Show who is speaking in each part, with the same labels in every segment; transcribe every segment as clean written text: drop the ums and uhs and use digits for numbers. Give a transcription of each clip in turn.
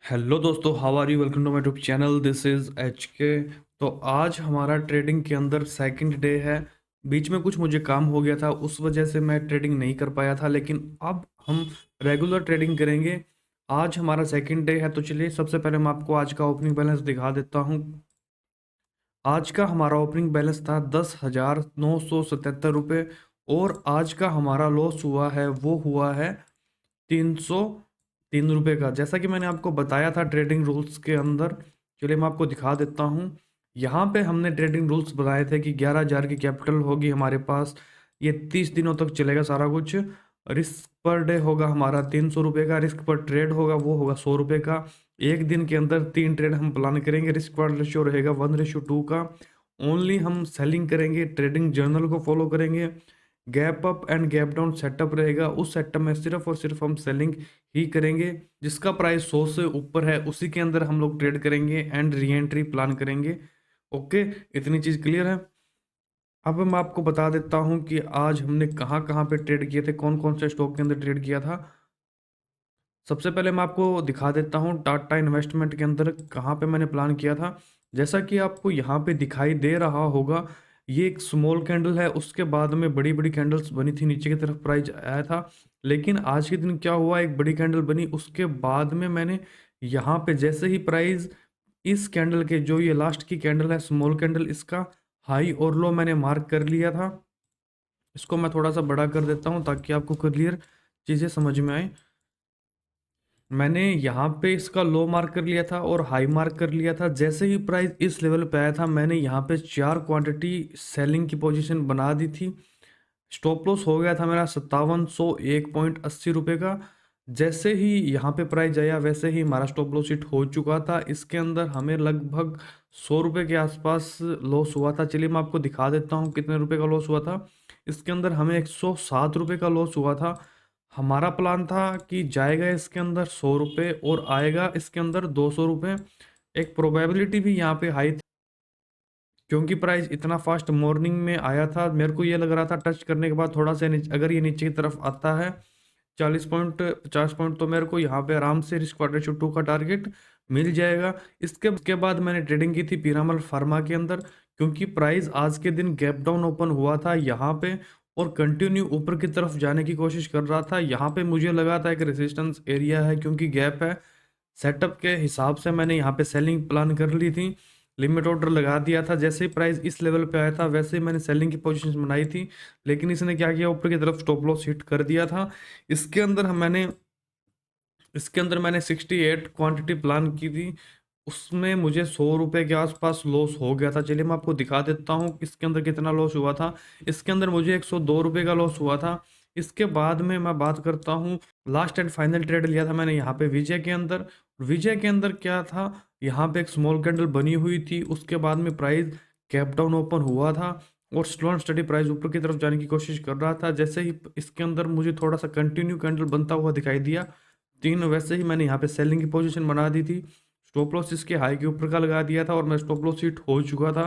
Speaker 1: Hello दोस्तों, how are you? Welcome to my YouTube channel. This is H K. तो आज हमारा trading के अंदर सेकंड डे है। बीच में कुछ मुझे काम हो गया था, उस वजह से मैं ट्रेडिंग नहीं कर पाया था, लेकिन अब हम रेगुलर ट्रेडिंग करेंगे। आज हमारा सेकंड डे है, तो चलिए सबसे पहले मैं आपको आज का ओपनिंग बैलेंस दिखा देता हूँ। आज का हमारा ओपनिंग बैलेंस था 10,977 रुपये। और आज का हमारा लॉस हुआ है, वो हुआ है 303 रुपये का, जैसा कि मैंने आपको बताया था ट्रेडिंग रूल्स के अंदर। चलिए मैं आपको दिखा देता हूँ। यहाँ पे हमने ट्रेडिंग रूल्स बनाए थे कि 11,000 की कैपिटल होगी हमारे पास। ये 30 दिनों तक चलेगा सारा कुछ। रिस्क पर डे होगा हमारा 300 रुपये का। रिस्क पर ट्रेड होगा वो होगा 100 रुपये का। एक दिन के अंदर 3 ट्रेड हम प्लान करेंगे। रिस्क पर रेशियो रहेगा 1:2 का। ओनली हम सेलिंग करेंगे, ट्रेडिंग जर्नल को फॉलो करेंगे। Gap up and gap down setup रहेगा, उस सेटअप में सिर्फ और सिर्फ हम सेलिंग ही करेंगे। जिसका प्राइस 100 से ऊपर है उसी के अंदर हम लोग ट्रेड करेंगे एंड री एंट्री प्लान करेंगे। ओके, इतनी चीज़ क्लियर है। अब मैं आपको बता देता हूँ कि आज हमने कहाँ कहाँ पे ट्रेड किए थे, कौन कौन से स्टॉक के अंदर ट्रेड किया था। सबसे पहले मैं आपको दिखा देता हूँ टाटा इन्वेस्टमेंट के अंदर कहाँ पे मैंने प्लान किया था। जैसा कि आपको यहाँ पे दिखाई दे रहा होगा, ये एक स्मॉल कैंडल है, उसके बाद में बड़ी बड़ी कैंडल्स बनी थी, नीचे की तरफ प्राइस आया था। लेकिन आज के दिन क्या हुआ, एक बड़ी कैंडल बनी, उसके बाद में मैंने यहाँ पे जैसे ही प्राइस इस कैंडल के, जो ये लास्ट की कैंडल है स्मॉल कैंडल, इसका हाई और लो मैंने मार्क कर लिया था। इसको मैं थोड़ा सा बड़ा कर देता हूँ ताकि आपको क्लियर चीज़ें समझ में आए। मैंने यहाँ पे इसका लो मार्क कर लिया था और हाई मार्क कर लिया था। जैसे ही प्राइस इस लेवल पे आया था, मैंने यहाँ पे 4 क्वांटिटी सेलिंग की पोजीशन बना दी थी। स्टॉप लॉस हो गया था मेरा 5701.80 रुपये का। जैसे ही यहाँ पे प्राइस आया वैसे ही हमारा स्टॉप लॉस हिट हो चुका था। इसके अंदर हमें लगभग 100 रुपये के आसपास लॉस हुआ था। चलिए मैं आपको दिखा देता हूँ कितने रुपए का लॉस हुआ था। इसके अंदर हमें 107 रुपये का लॉस हुआ था। हमारा प्लान था कि जाएगा इसके अंदर 100 रुपये और आएगा इसके अंदर 200 रुपये। एक प्रोबेबिलिटी भी यहाँ पे हाई थी, क्योंकि प्राइस इतना फास्ट मॉर्निंग में आया था। मेरे को ये लग रहा था टच करने के बाद थोड़ा सा अगर ये नीचे की तरफ आता है 40 पॉइंट 50 पॉइंट, तो मेरे को यहाँ पे आराम से रिस्क क्वाड्रेचर 2 का टारगेट मिल जाएगा। इसके बाद मैंने ट्रेडिंग की थी पीरामल फार्मा के अंदर, क्योंकि प्राइस आज के दिन गैप डाउन ओपन हुआ था यहाँ पे और कंटिन्यू ऊपर की तरफ जाने की कोशिश कर रहा था। यहाँ पे मुझे लगा था एक रेजिस्टेंस एरिया है, क्योंकि गैप है। सेटअप के हिसाब से मैंने यहाँ पे सेलिंग प्लान कर ली थी, लिमिट ऑर्डर लगा दिया था। जैसे ही प्राइस इस लेवल पे आया था वैसे ही मैंने सेलिंग की पोजीशन बनाई थी, लेकिन इसने क्या किया, ऊपर की तरफ स्टॉप लॉस हिट कर दिया था। इसके अंदर हम मैंने इसके अंदर मैंने 68 क्वांटिटी प्लान की थी, उसमें मुझे 100 रुपये के आसपास लॉस हो गया था। चलिए मैं आपको दिखा देता हूँ इसके अंदर कितना लॉस हुआ था। इसके अंदर मुझे 102 रुपये का लॉस हुआ था। इसके बाद में मैं बात करता हूँ, लास्ट एंड फाइनल ट्रेड लिया था मैंने यहाँ पे विजय के अंदर। विजय के अंदर क्या था, यहाँ पे एक स्मॉल कैंडल बनी हुई थी, उसके बाद में प्राइस कैप डाउन ओपन हुआ था और स्लो एंड स्टडी प्राइस ऊपर की तरफ जाने की कोशिश कर रहा था। जैसे ही इसके अंदर मुझे थोड़ा सा कंटिन्यू कैंडल बनता हुआ दिखाई दिया तीन, वैसे ही मैंने यहाँ पे सेलिंग की पोजीशन बना दी थी। स्टॉप लॉस इसके हाई के ऊपर का लगा दिया था और मैं स्टॉप लॉस हिट हो चुका था।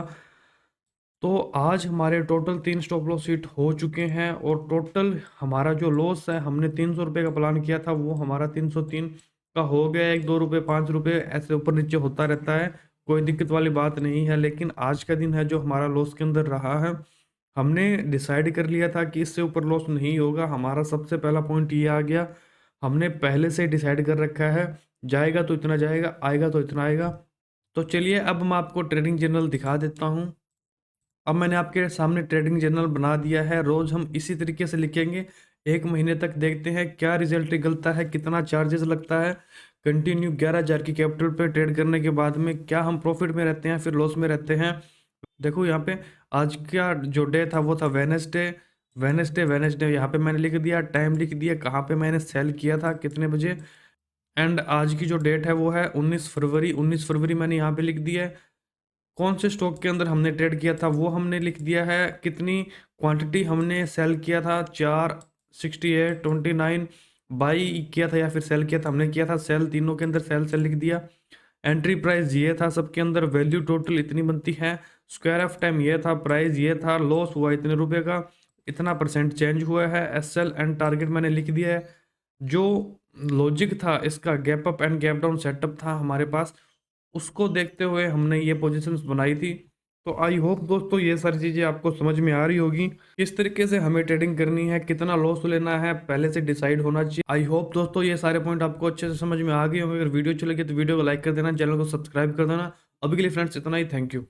Speaker 1: तो आज हमारे टोटल 3 स्टॉप लॉस हिट हो चुके हैं और टोटल हमारा जो लॉस है, हमने 300 रुपये का प्लान किया था, वो हमारा 303 का हो गया। 1-2 रुपये 5 रुपये ऐसे ऊपर नीचे होता रहता है, कोई दिक्कत वाली बात नहीं है। लेकिन आज का दिन है जो हमारा लॉस के अंदर रहा है, हमने डिसाइड कर लिया था कि इससे ऊपर लॉस नहीं होगा। हमारा सबसे पहला पॉइंट ये आ गया, हमने पहले से डिसाइड कर रखा है जाएगा तो इतना जाएगा, आएगा तो इतना आएगा। तो चलिए अब मैं आपको ट्रेडिंग जर्नल दिखा देता हूँ। अब मैंने आपके सामने ट्रेडिंग जर्नल बना दिया है, रोज हम इसी तरीके से लिखेंगे। 1 महीने तक देखते हैं क्या रिजल्ट निकलता है, कितना चार्जेस लगता है। कंटिन्यू 11,000 की कैपिटल पे ट्रेड करने के बाद में क्या हम प्रॉफिट में रहते हैं फिर लॉस में रहते हैं। देखो यहाँ पे आज का जो डे था वो था वेनेसडे। वेनेसडे यहाँ पे मैंने लिख दिया, टाइम लिख दिया, कहाँ पे मैंने सेल किया था, कितने बजे। एंड आज की जो डेट है वो है 19 फरवरी। 19 फरवरी मैंने यहाँ पे लिख दिया है। कौन से स्टॉक के अंदर हमने ट्रेड किया था वो हमने लिख दिया है, कितनी क्वांटिटी हमने सेल किया था, 468.29 बाई किया था या फिर सेल किया था, हमने किया था सेल, तीनों के अंदर सेल सेल लिख दिया। एंट्री प्राइस ये था, सबके अंदर वैल्यू टोटल इतनी बनती है, स्क्वायर ऑफ टाइम ये था, प्राइस ये था, लॉस हुआ इतने रुपए का, इतना परसेंट चेंज हुआ है। एस एल एंड टारगेट मैंने लिख दिया है। जो लॉजिक था इसका, gap up and gap down setup था हमारे पास, उसको देखते हुए हमने ये पोजीशंस बनाई थी। तो आई होप दोस्तों ये सारी चीज़ें आपको समझ में आ रही होगी, किस तरीके से हमें ट्रेडिंग करनी है, कितना लॉस लेना है पहले से डिसाइड होना चाहिए। आई होप दोस्तों ये सारे पॉइंट आपको अच्छे से समझ में आ गए होंगे। अगर वीडियो अच्छी लगी तो वीडियो को लाइक कर देना, चैनल को सब्सक्राइब कर देना। अभी के लिए फ्रेंड्स इतना ही, थैंक यू।